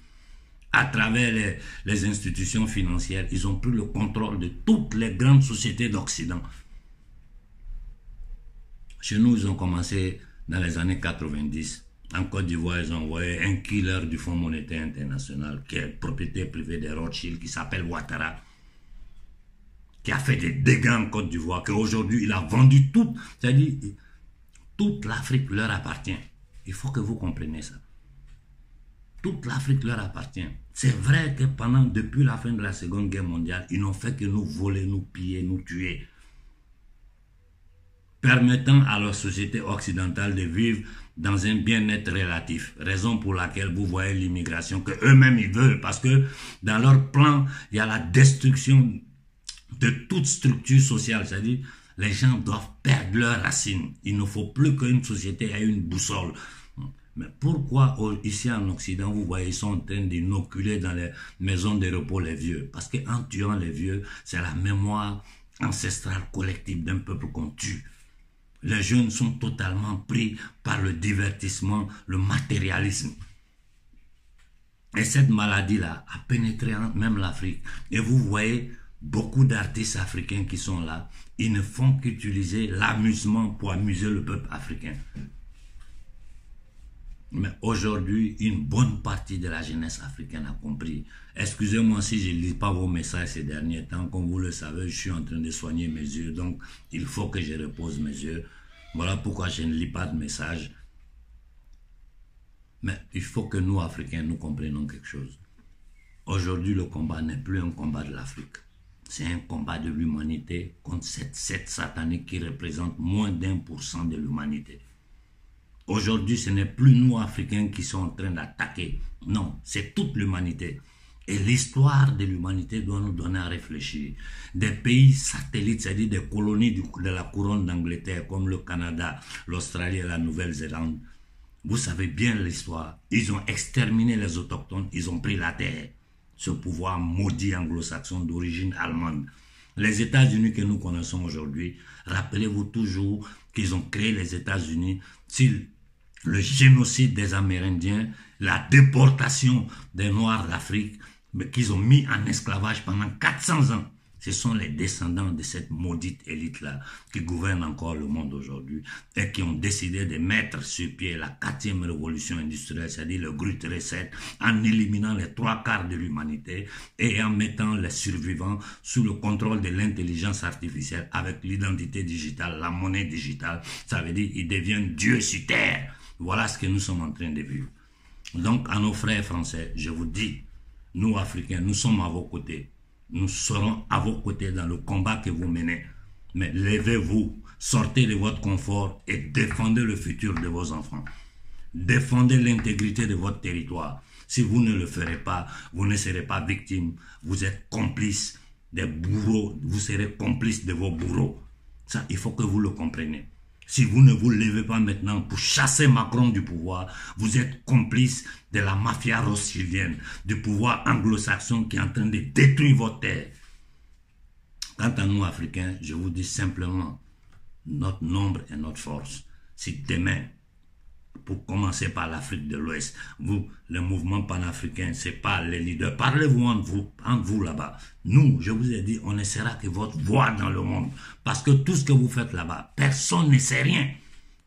A: À travers les institutions financières, ils ont pris le contrôle de toutes les grandes sociétés d'Occident. Chez nous, ils ont commencé dans les années 90. En Côte d'Ivoire, ils ont envoyé un killer du Fonds monétaire international qui est propriété privée des Rothschild, qui s'appelle Ouattara, qui a fait des dégâts en Côte d'Ivoire, qu'aujourd'hui, il a vendu tout. C'est-à-dire, toute l'Afrique leur appartient. Il faut que vous compreniez ça. Toute l'Afrique leur appartient. C'est vrai que depuis la fin de la Seconde Guerre mondiale, ils n'ont fait que nous voler, nous piller, nous tuer, permettant à leur société occidentale de vivre dans un bien-être relatif. Raison pour laquelle vous voyez l'immigration que eux-mêmes ils veulent, parce que dans leur plan, il y a la destruction de toute structure sociale. C'est-à-dire, les gens doivent perdre leurs racines. Il ne faut plus qu'une société ait une boussole. Mais pourquoi ici en Occident, vous voyez, ils sont en train d'inoculer dans les maisons de repos les vieux? Parce qu'en tuant les vieux, c'est la mémoire ancestrale collective d'un peuple qu'on tue. Les jeunes sont totalement pris par le divertissement, le matérialisme. Et cette maladie-là a pénétré même l'Afrique. Et vous voyez beaucoup d'artistes africains qui sont là. Ils ne font qu'utiliser l'amusement pour amuser le peuple africain. Mais aujourd'hui, une bonne partie de la jeunesse africaine a compris. Excusez-moi si je ne lis pas vos messages ces derniers temps. Comme vous le savez, je suis en train de soigner mes yeux. Donc, il faut que je repose mes yeux. Voilà pourquoi je ne lis pas de messages. Mais il faut que nous, Africains, nous comprenions quelque chose. Aujourd'hui, le combat n'est plus un combat de l'Afrique. C'est un combat de l'humanité contre cette satanique qui représente moins d'1% de l'humanité. Aujourd'hui, ce n'est plus nous, Africains, qui sont en train d'attaquer. Non, c'est toute l'humanité. Et l'histoire de l'humanité doit nous donner à réfléchir. Des pays satellites, c'est-à-dire des colonies de la couronne d'Angleterre, comme le Canada, l'Australie et la Nouvelle-Zélande, vous savez bien l'histoire. Ils ont exterminé les autochtones, ils ont pris la terre. Ce pouvoir maudit anglo-saxon d'origine allemande. Les États-Unis que nous connaissons aujourd'hui, rappelez-vous toujours qu'ils ont créé les États-Unis sur le génocide des Amérindiens, la déportation des Noirs d'Afrique, mais qu'ils ont mis en esclavage pendant 400 ans. Ce sont les descendants de cette maudite élite-là qui gouvernent encore le monde aujourd'hui et qui ont décidé de mettre sur pied la 4e révolution industrielle, c'est-à-dire le Great Reset, en éliminant les 3 quarts de l'humanité et en mettant les survivants sous le contrôle de l'intelligence artificielle avec l'identité digitale, la monnaie digitale. Ça veut dire qu'ils deviennent Dieu sur terre. Voilà ce que nous sommes en train de vivre. Donc, à nos frères français, je vous dis, nous, Africains, nous sommes à vos côtés. Nous serons à vos côtés dans le combat que vous menez. Mais levez-vous, sortez de votre confort et défendez le futur de vos enfants. Défendez l'intégrité de votre territoire. Si vous ne le ferez pas, vous ne serez pas victime. Vous êtes complice des bourreaux. Vous serez complice de vos bourreaux. Ça, il faut que vous le compreniez. Si vous ne vous levez pas maintenant pour chasser Macron du pouvoir, vous êtes complice de la mafia rothschildienne, du pouvoir anglo-saxon qui est en train de détruire votre terre. Quant à nous, Africains, je vous dis simplement, notre nombre est notre force. Si demain, pour commencer par l'Afrique de l'Ouest, vous, le mouvement panafricain, c'est pas les leaders. Parlez-vous entre vous là-bas. Nous, je vous ai dit, on ne sera que votre voix dans le monde. Parce que tout ce que vous faites là-bas, personne ne sait rien.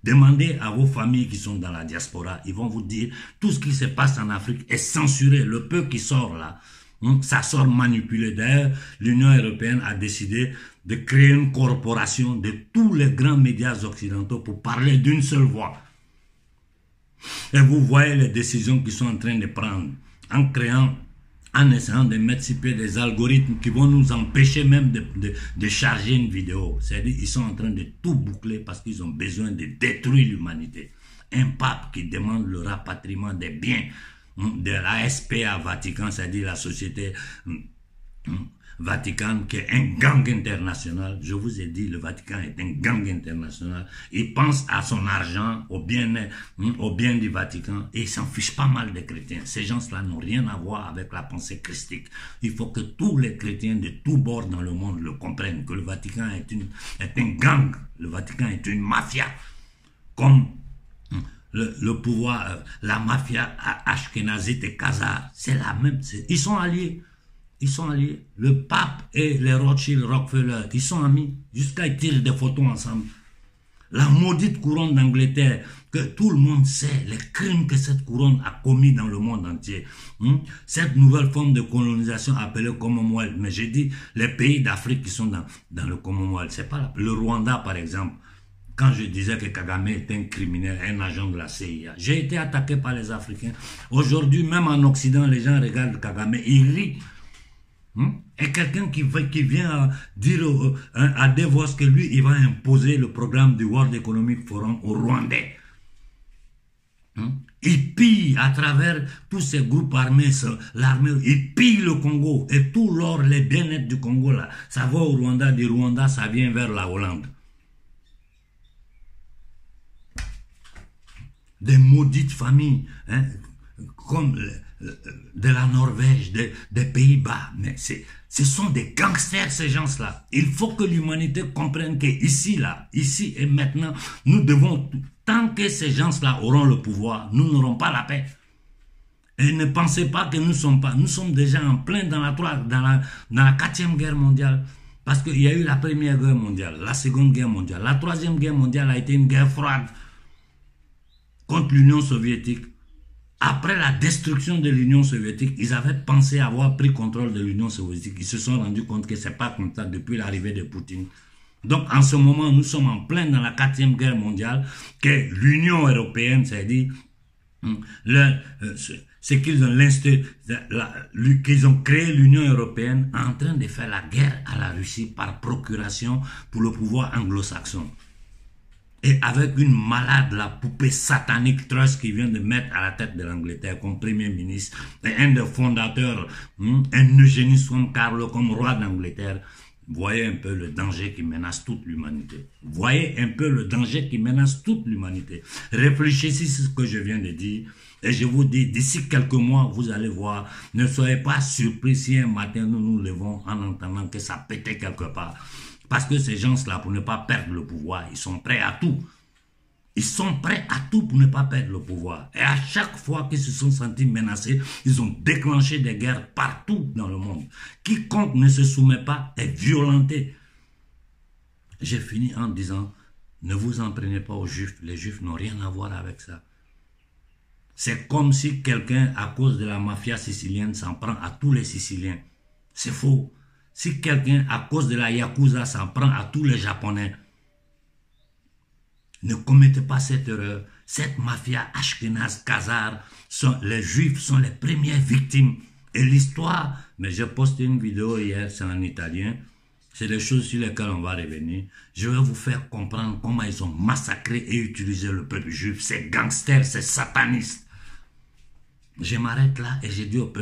A: Demandez à vos familles qui sont dans la diaspora, ils vont vous dire, tout ce qui se passe en Afrique est censuré. Le peu qui sort là, ça sort manipulé. D'ailleurs, l'Union européenne a décidé de créer une corporation de tous les grands médias occidentaux pour parler d'une seule voix. Et vous voyez les décisions qu'ils sont en train de prendre en essayant de mettre sur pied des algorithmes qui vont nous empêcher même de charger une vidéo. C'est-à-dire qu'ils sont en train de tout boucler parce qu'ils ont besoin de détruire l'humanité. Un pape qui demande le rapatriement des biens de la SPA Vatican, c'est-à-dire la société Vatican, qui est un gang international. Je vous ai dit, le Vatican est un gang international. Il pense à son argent, au bien du Vatican, et il s'en fiche pas mal des chrétiens. Ces gens-là n'ont rien à voir avec la pensée christique. Il faut que tous les chrétiens de tous bords dans le monde le comprennent, que le Vatican est un gang. Le Vatican est une mafia. Comme le pouvoir, la mafia ashkénazite et khazare, c'est la même. Ils sont alliés. Ils sont alliés. Le pape et les Rothschild, Rockefeller, ils sont amis. Jusqu'à ils tirent des photos ensemble. La maudite couronne d'Angleterre, que tout le monde sait, les crimes que cette couronne a commis dans le monde entier. Cette nouvelle forme de colonisation appelée Commonwealth. Mais j'ai dit, les pays d'Afrique qui sont dans le Commonwealth, c'est pas le Rwanda par exemple. Quand je disais que Kagame était un criminel, un agent de la CIA, j'ai été attaqué par les Africains. Aujourd'hui, même en Occident, les gens regardent Kagame, ils rient. Et quelqu'un qui vient dire à Davos que lui, il va imposer le programme du World Economic Forum aux Rwandais. Il pille à travers tous ces groupes armés, l'armée, il pille le Congo. Et tout l'or, les bien-être du Congo, là, ça va au Rwanda, du Rwanda, ça vient vers la Hollande. Des maudites familles, comme de la Norvège, des Pays-Bas. Mais ce sont des gangsters, ces gens-là. Il faut que l'humanité comprenne qu'ici, ici et maintenant, nous devons, tant que ces gens-là auront le pouvoir, nous n'aurons pas la paix. Et ne pensez pas que nous sommes déjà en plein dans la 4e guerre mondiale. Parce qu'il y a eu la Première Guerre mondiale, la Seconde Guerre mondiale. La Troisième Guerre mondiale a été une guerre froide contre l'Union soviétique. Après la destruction de l'Union soviétique, ils avaient pensé avoir pris contrôle de l'Union soviétique. Ils se sont rendus compte que ce n'est pas comme ça depuis l'arrivée de Poutine. Donc en ce moment, nous sommes en plein dans la 4e guerre mondiale, que l'Union européenne, c'est-à-dire c'est qu'ils ont créé l'Union européenne en train de faire la guerre à la Russie par procuration pour le pouvoir anglo-saxon. Et avec une malade, la poupée satanique Truss qui vient de mettre à la tête de l'Angleterre comme Premier ministre, et un des fondateurs, un eugéniste comme Carlo, comme roi d'Angleterre, voyez un peu le danger qui menace toute l'humanité. Voyez un peu le danger qui menace toute l'humanité. Réfléchissez sur ce que je viens de dire. Et je vous dis, d'ici quelques mois, vous allez voir, ne soyez pas surpris si un matin nous nous levons en entendant que ça pétait quelque part. Parce que ces gens-là, pour ne pas perdre le pouvoir, ils sont prêts à tout. Ils sont prêts à tout pour ne pas perdre le pouvoir. Et à chaque fois qu'ils se sont sentis menacés, ils ont déclenché des guerres partout dans le monde. Quiconque ne se soumet pas est violenté. J'ai fini en disant, ne vous en prenez pas aux Juifs. Les Juifs n'ont rien à voir avec ça. C'est comme si quelqu'un, à cause de la mafia sicilienne, s'en prend à tous les Siciliens. C'est faux. Si quelqu'un, à cause de la Yakuza, s'en prend à tous les Japonais, ne commettez pas cette erreur. Cette mafia ashkénaze, khazare, les juifs sont les premières victimes. Et l'histoire, mais j'ai posté une vidéo hier, c'est en italien, c'est des choses sur lesquelles on va revenir. Je vais vous faire comprendre comment ils ont massacré et utilisé le peuple juif. C'est gangsters, c'est satanistes. Je m'arrête là et j'ai dit au peuple